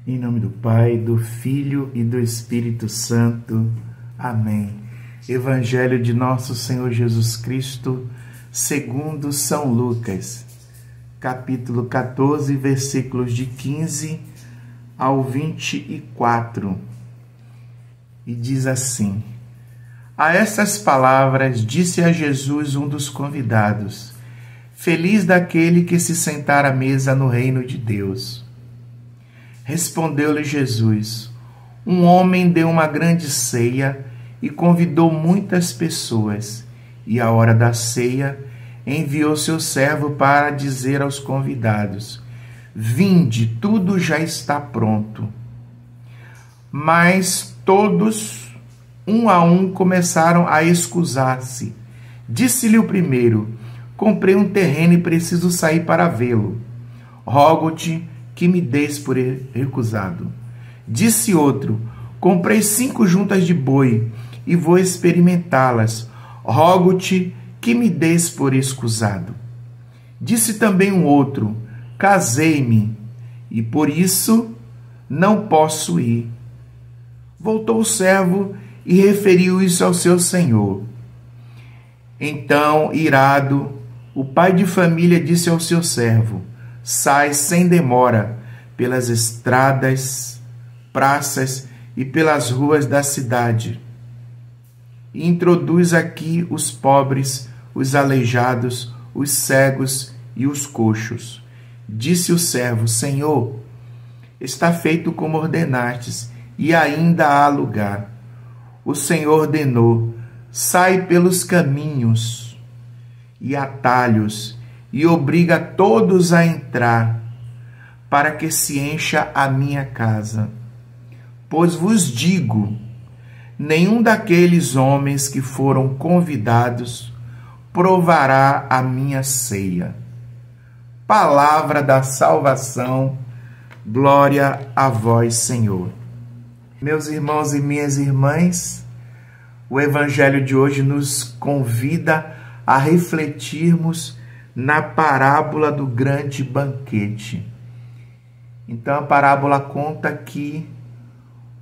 Em nome do Pai, do Filho e do Espírito Santo. Amém. Evangelho de nosso Senhor Jesus Cristo, segundo São Lucas, capítulo 14, versículos de 15 ao 24. E diz assim: A estas palavras disse a Jesus um dos convidados: Feliz daquele que se sentar à mesa no reino de Deus. Respondeu-lhe Jesus: Um homem deu uma grande ceia e convidou muitas pessoas. E à hora da ceia, enviou seu servo para dizer aos convidados: Vinde, tudo já está pronto. Mas todos, um a um, começaram a excusar-se. Disse-lhe o primeiro: Comprei um terreno e preciso sair para vê-lo. Rogo-te que me des por recusado. Disse outro: Comprei 5 juntas de boi e vou experimentá-las. Rogo-te que me des por escusado. Disse também um outro: Casei-me e por isso não posso ir. Voltou o servo e referiu isso ao seu senhor. Então, irado, o pai de família disse ao seu servo: Sai sem demora pelas estradas, praças e pelas ruas da cidade. E introduz aqui os pobres, os aleijados, os cegos e os coxos. Disse o servo: Senhor, está feito como ordenastes, e ainda há lugar. O Senhor ordenou: Sai pelos caminhos e atalhos, e obriga todos a entrar, para que se encha a minha casa. Pois vos digo, nenhum daqueles homens que foram convidados provará a minha ceia. Palavra da salvação, glória a vós, Senhor. Meus irmãos e minhas irmãs, o Evangelho de hoje nos convida a refletirmos na parábola do grande banquete. Então a parábola conta que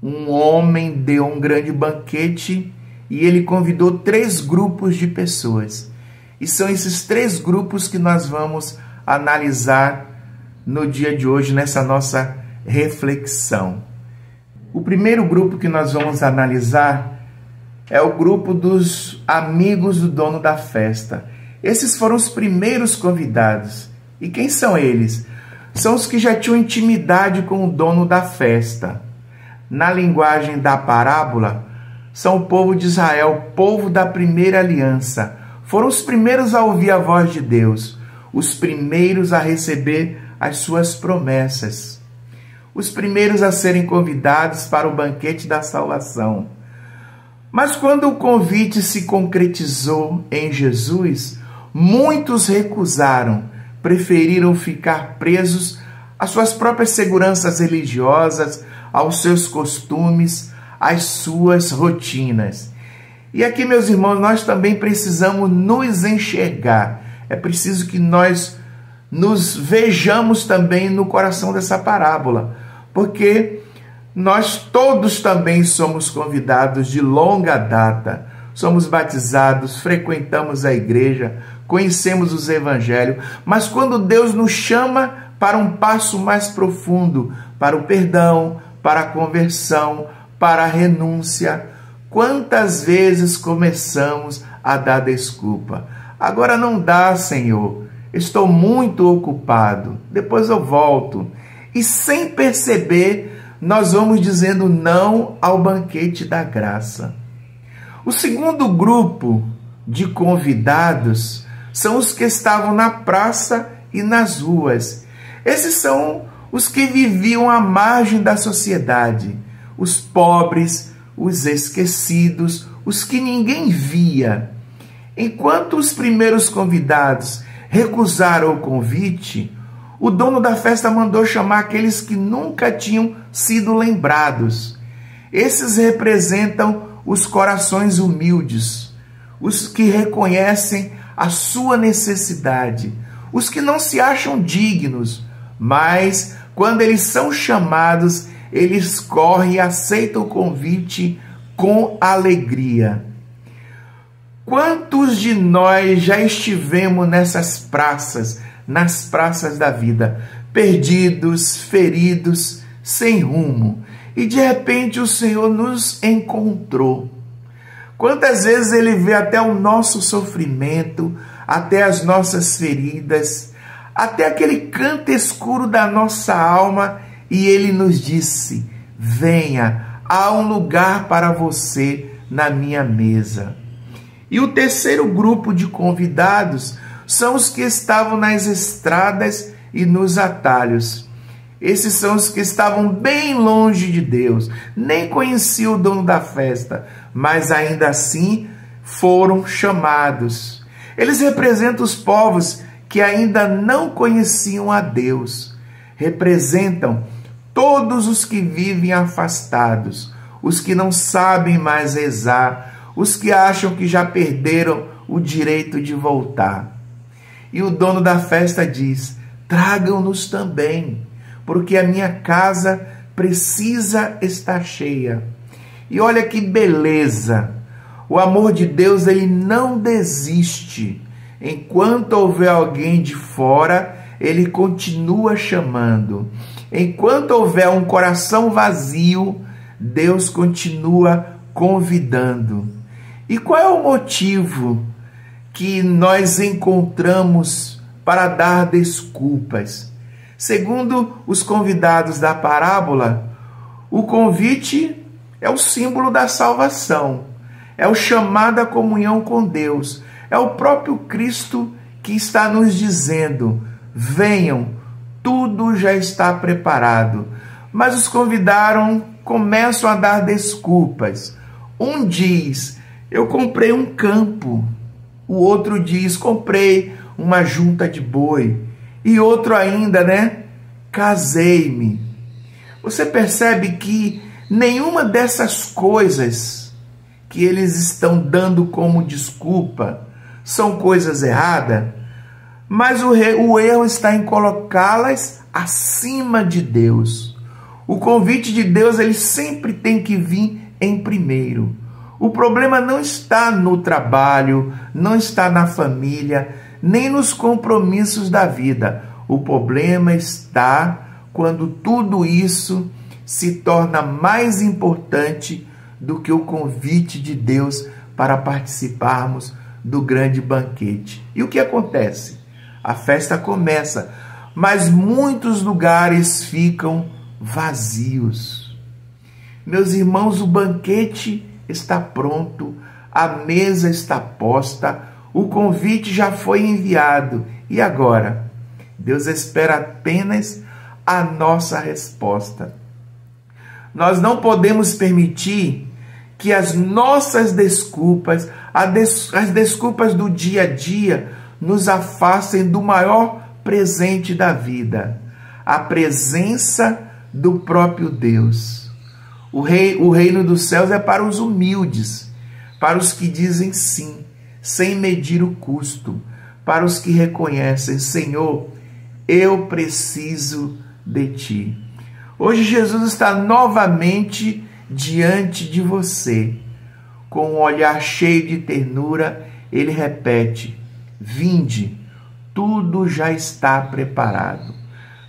um homem deu um grande banquete e ele convidou 3 grupos de pessoas. E são esses 3 grupos que nós vamos analisar no dia de hoje, nessa nossa reflexão. O primeiro grupo que nós vamos analisar é o grupo dos amigos do dono da festa. Esses foram os primeiros convidados. E quem são eles? São os que já tinham intimidade com o dono da festa. Na linguagem da parábola, são o povo de Israel, povo da primeira aliança. Foram os primeiros a ouvir a voz de Deus, os primeiros a receber as suas promessas, os primeiros a serem convidados para o banquete da salvação. Mas quando o convite se concretizou em Jesus, muitos recusaram, preferiram ficar presos às suas próprias seguranças religiosas, aos seus costumes, às suas rotinas. E aqui, meus irmãos, nós também precisamos nos enxergar. É preciso que nós nos vejamos também no coração dessa parábola, porque nós todos também somos convidados de longa data. Somos batizados, frequentamos a igreja, conhecemos os evangelhos, mas quando Deus nos chama para um passo mais profundo, para o perdão, para a conversão, para a renúncia, quantas vezes começamos a dar desculpa? Agora não dá, Senhor, estou muito ocupado, depois eu volto. E sem perceber, nós vamos dizendo não ao banquete da graça. O segundo grupo de convidados são os que estavam na praça e nas ruas. Esses são os que viviam à margem da sociedade, os pobres, os esquecidos, os que ninguém via. Enquanto os primeiros convidados recusaram o convite, o dono da festa mandou chamar aqueles que nunca tinham sido lembrados. Esses representam os corações humildes, os que reconhecem a sua necessidade, os que não se acham dignos, mas quando eles são chamados, eles correm e aceitam o convite com alegria. Quantos de nós já estivemos nessas praças, nas praças da vida, perdidos, feridos, sem rumo, e de repente o Senhor nos encontrou? Quantas vezes Ele vê até o nosso sofrimento, até as nossas feridas, até aquele canto escuro da nossa alma, e Ele nos disse: venha, há um lugar para você na minha mesa. E o terceiro grupo de convidados são os que estavam nas estradas e nos atalhos. Esses são os que estavam bem longe de Deus, nem conheciam o dono da festa, mas ainda assim foram chamados. Eles representam os povos que ainda não conheciam a Deus. Representam todos os que vivem afastados, os que não sabem mais rezar, os que acham que já perderam o direito de voltar. E o dono da festa diz: tragam-nos também, porque a minha casa precisa estar cheia. E olha que beleza! O amor de Deus, ele não desiste. Enquanto houver alguém de fora, ele continua chamando. Enquanto houver um coração vazio, Deus continua convidando. E qual é o motivo que nós encontramos para dar desculpas? Segundo os convidados da parábola, o convite é o símbolo da salvação, é o chamado à comunhão com Deus, é o próprio Cristo que está nos dizendo: venham, tudo já está preparado. Mas os convidaram, começam a dar desculpas. Um diz: eu comprei um campo. O outro diz: comprei uma junta de boi. E outro ainda, casei-me. Você percebe que nenhuma dessas coisas que eles estão dando como desculpa são coisas erradas, mas o erro está em colocá-las acima de Deus. O convite de Deus, ele sempre tem que vir em primeiro. O problema não está no trabalho, não está na família, nem nos compromissos da vida. O problema está quando tudo isso se torna mais importante do que o convite de Deus para participarmos do grande banquete. E o que acontece? A festa começa, mas muitos lugares ficam vazios. Meus irmãos, o banquete está pronto, a mesa está posta, o convite já foi enviado. E agora? Deus espera apenas a nossa resposta. Nós não podemos permitir que as nossas desculpas, as desculpas do dia a dia, nos afastem do maior presente da vida, a presença do próprio Deus. O reino dos céus é para os humildes, para os que dizem sim, sem medir o custo, para os que reconhecem: Senhor, eu preciso de Ti. Hoje Jesus está novamente diante de você. Com um olhar cheio de ternura, Ele repete: vinde, tudo já está preparado.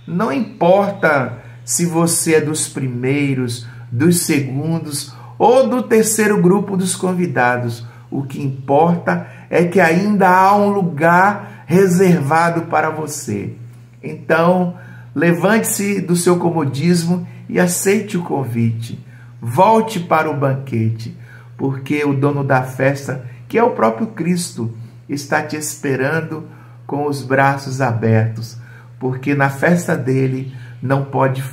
Não importa se você é dos primeiros, dos segundos ou do terceiro grupo dos convidados. O que importa é que ainda há um lugar reservado para você. Então, levante-se do seu comodismo e aceite o convite. Volte para o banquete, porque o dono da festa, que é o próprio Cristo, está te esperando com os braços abertos, porque na festa dele não pode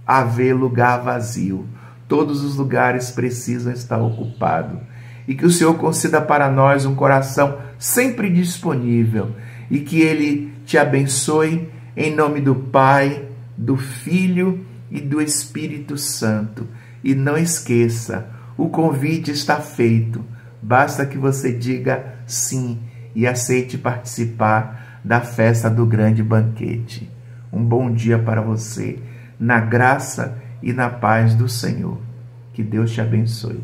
haver lugar vazio. Todos os lugares precisam estar ocupados. E que o Senhor conceda para nós um coração sempre disponível e que Ele te abençoe em nome do Pai, do Filho e do Espírito Santo. E não esqueça, o convite está feito. Basta que você diga sim e aceite participar da festa do grande banquete. Um bom dia para você, na graça e na paz do Senhor. Que Deus te abençoe.